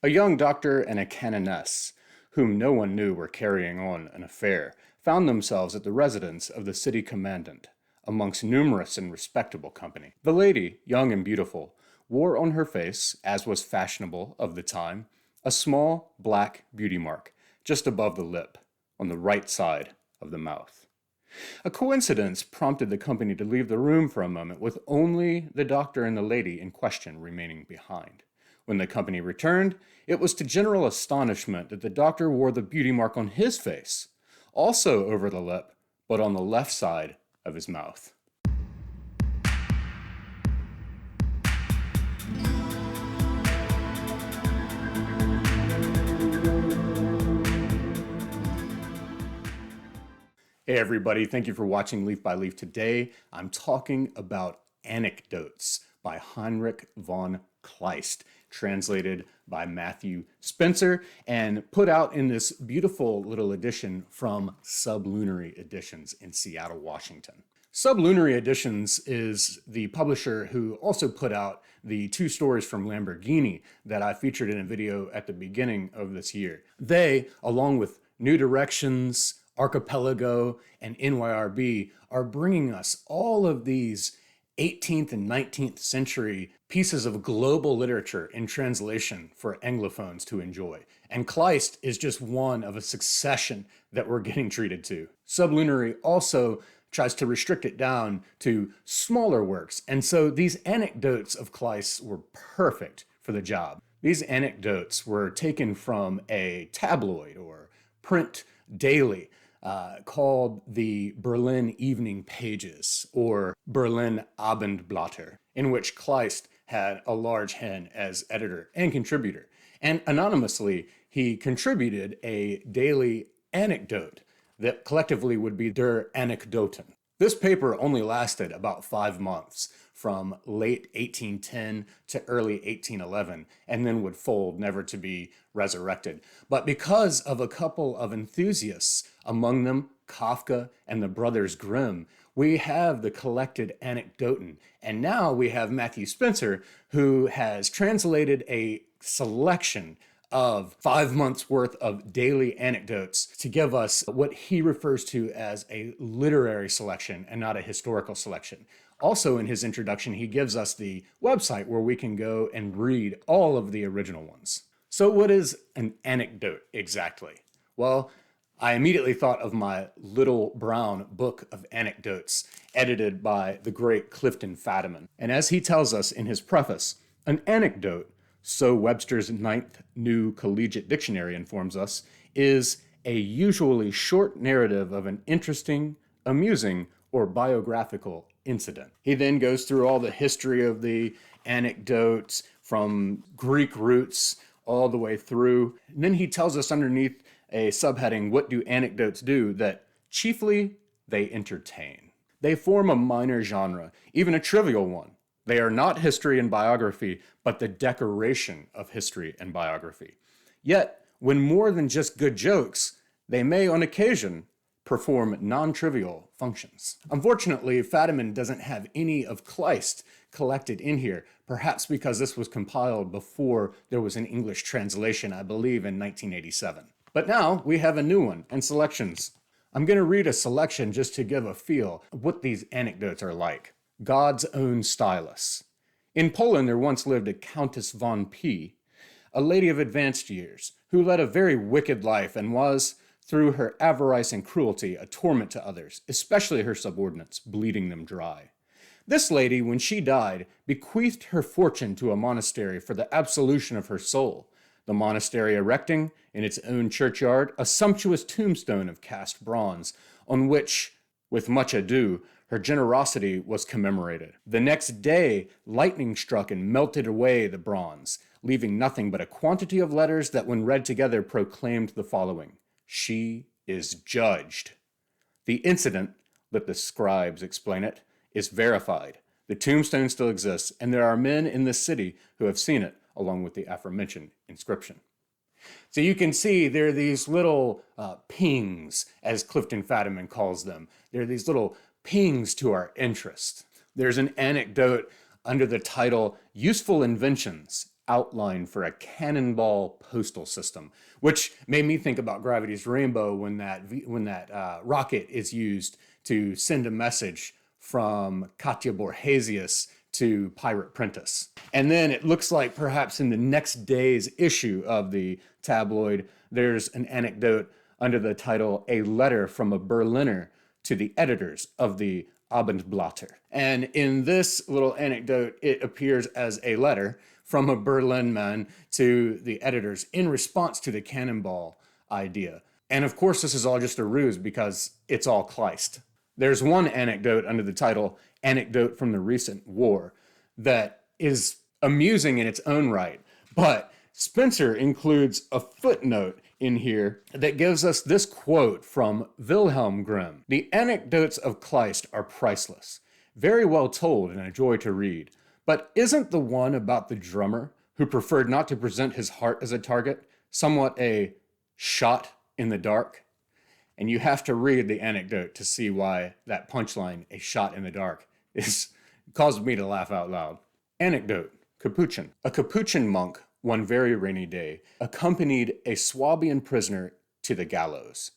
A young doctor and a canoness, whom no one knew were carrying on an affair, found themselves at the residence of the city commandant, amongst numerous and respectable company. The lady, young and beautiful, wore on her face, as was fashionable of the time, a small black beauty mark just above the lip, on the right side of the mouth. A coincidence prompted the company to leave the room for a moment, with only the doctor and the lady in question remaining behind. When the company returned, it was to general astonishment that the doctor wore the beauty mark on his face, also over the lip, but on the left side of his mouth. Hey everybody, thank you for watching Leaf by Leaf. Today I'm talking about Anecdotes by Heinrich von Kleist, translated by Matthew Spencer and put out in this beautiful little edition from Sublunary Editions in Seattle, Washington. Sublunary Editions is the publisher who also put out the two stories from Lamborghini that I featured in a video at the beginning of this year. They, along with New Directions, Archipelago, and NYRB, are bringing us all of these 18th and 19th century pieces of global literature in translation for Anglophones to enjoy. And Kleist is just one of a succession that we're getting treated to. Sublunary also tries to restrict it down to smaller works, and so these anecdotes of Kleist were perfect for the job. These anecdotes were taken from a tabloid or print daily called the Berlin Evening Pages, or Berlin Abendblätter, in which Kleist had a large hand as editor and contributor. And anonymously, he contributed a daily anecdote that collectively would be Der Anekdoten. This paper only lasted about 5 months, from late 1810 to early 1811, and then would fold, never to be resurrected. But because of a couple of enthusiasts, among them Kafka and the brothers Grimm, we have the collected Anekdoten. And now we have Matthew Spencer, who has translated a selection of 5 months worth of daily anecdotes to give us what he refers to as a literary selection and not a historical selection. Also in his introduction, he gives us the website where we can go and read all of the original ones. So what is an anecdote exactly? Well, I immediately thought of my little brown book of anecdotes edited by the great Clifton Fadiman. And as he tells us in his preface, an anecdote, so Webster's Ninth New Collegiate Dictionary informs us, is a usually short narrative of an interesting, amusing, or biographical incident. He then goes through all the history of the anecdotes from Greek roots all the way through. And then he tells us underneath a subheading, what do anecdotes do, that chiefly they entertain. They form a minor genre, even a trivial one. They are not history and biography, but the decoration of history and biography. Yet, when more than just good jokes, they may on occasion perform non-trivial functions. Unfortunately, Fadiman doesn't have any of Kleist collected in here, perhaps because this was compiled before there was an English translation, I believe in 1987. But now we have a new one and selections. I'm going to read a selection just to give a feel of what these anecdotes are like. God's own stylus. In Poland, there once lived a Countess von P., a lady of advanced years, who led a very wicked life and was, through her avarice and cruelty, a torment to others, especially her subordinates, bleeding them dry. This lady, when she died, bequeathed her fortune to a monastery for the absolution of her soul, the monastery erecting, in its own churchyard, a sumptuous tombstone of cast bronze, on which, with much ado, her generosity was commemorated. The next day, lightning struck and melted away the bronze, leaving nothing but a quantity of letters that, when read together, proclaimed the following: "She is judged." The incident, let the scribes explain it, is verified. The tombstone still exists, and there are men in this city who have seen it, along with the aforementioned inscription. So you can see there are these little pings, as Clifton Fadiman calls them. There are these little pings to our interest. There's an anecdote under the title, Useful Inventions, outline for a cannonball postal system, which made me think about Gravity's Rainbow when that rocket is used to send a message from Katya Borgesius to Pirate Prentice. And then it looks like perhaps in the next day's issue of the tabloid, there's an anecdote under the title, A Letter from a Berliner to the Editors of the Abendblatter. And in this little anecdote, it appears as a letter from a Berlin man to the editors in response to the cannonball idea. And of course, this is all just a ruse because it's all Kleist. There's one anecdote under the title, Anecdote from the Recent War, that is amusing in its own right. But Spencer includes a footnote in here that gives us this quote from Wilhelm Grimm. The anecdotes of Kleist are priceless, very well told and a joy to read. But isn't the one about the drummer who preferred not to present his heart as a target somewhat a shot in the dark? And you have to read the anecdote to see why that punchline, a shot in the dark, caused me to laugh out loud. Anecdote, Capuchin. A Capuchin monk, one very rainy day, accompanied a Swabian prisoner to the gallows.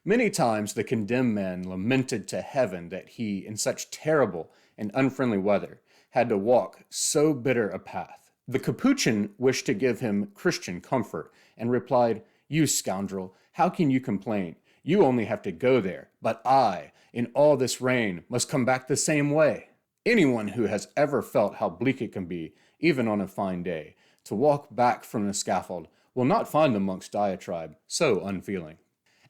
Many times the condemned man lamented to heaven that he, in such terrible and unfriendly weather, had to walk so bitter a path. The Capuchin wished to give him Christian comfort and replied, "You scoundrel, how can you complain? You only have to go there, but I, in all this rain, must come back the same way." Anyone who has ever felt how bleak it can be, even on a fine day, to walk back from the scaffold will not find the monk's diatribe so unfeeling.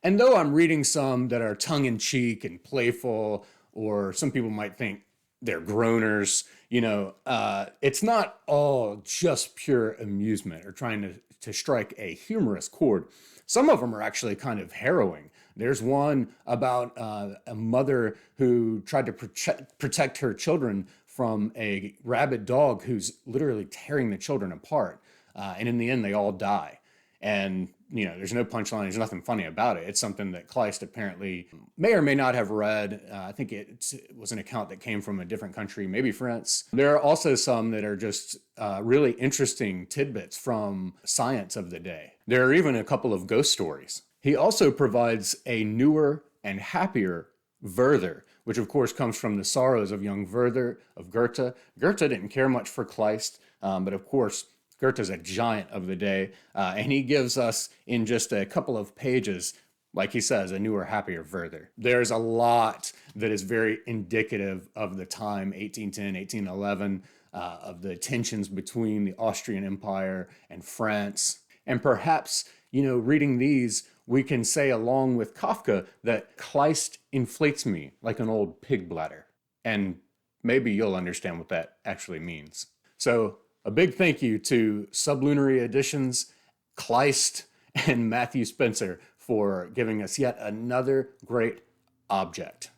And though I'm reading some that are tongue-in-cheek and playful, or some people might think they're groaners, it's not all just pure amusement or trying to strike a humorous chord. Some of them are actually kind of harrowing. There's one about a mother who tried to protect her children from a rabid dog who's literally tearing the children apart. And in the end, they all die. And, there's no punchline. There's nothing funny about it. It's something that Kleist apparently may or may not have read. I think it was an account that came from a different country, maybe France. There are also some that are just really interesting tidbits from science of the day. There are even a couple of ghost stories. He also provides a newer and happier Werther, which of course comes from the sorrows of young Werther of Goethe. Goethe didn't care much for Kleist, but of course, Goethe's a giant of the day, and he gives us in just a couple of pages, like he says, a newer, happier Werther. There's a lot that is very indicative of the time, 1810, 1811, of the tensions between the Austrian Empire and France. And perhaps, reading these, we can say along with Kafka that Kleist inflates me like an old pig bladder. And maybe you'll understand what that actually means. So a big thank you to Sublunary Editions, Kleist, and Matthew Spencer for giving us yet another great object.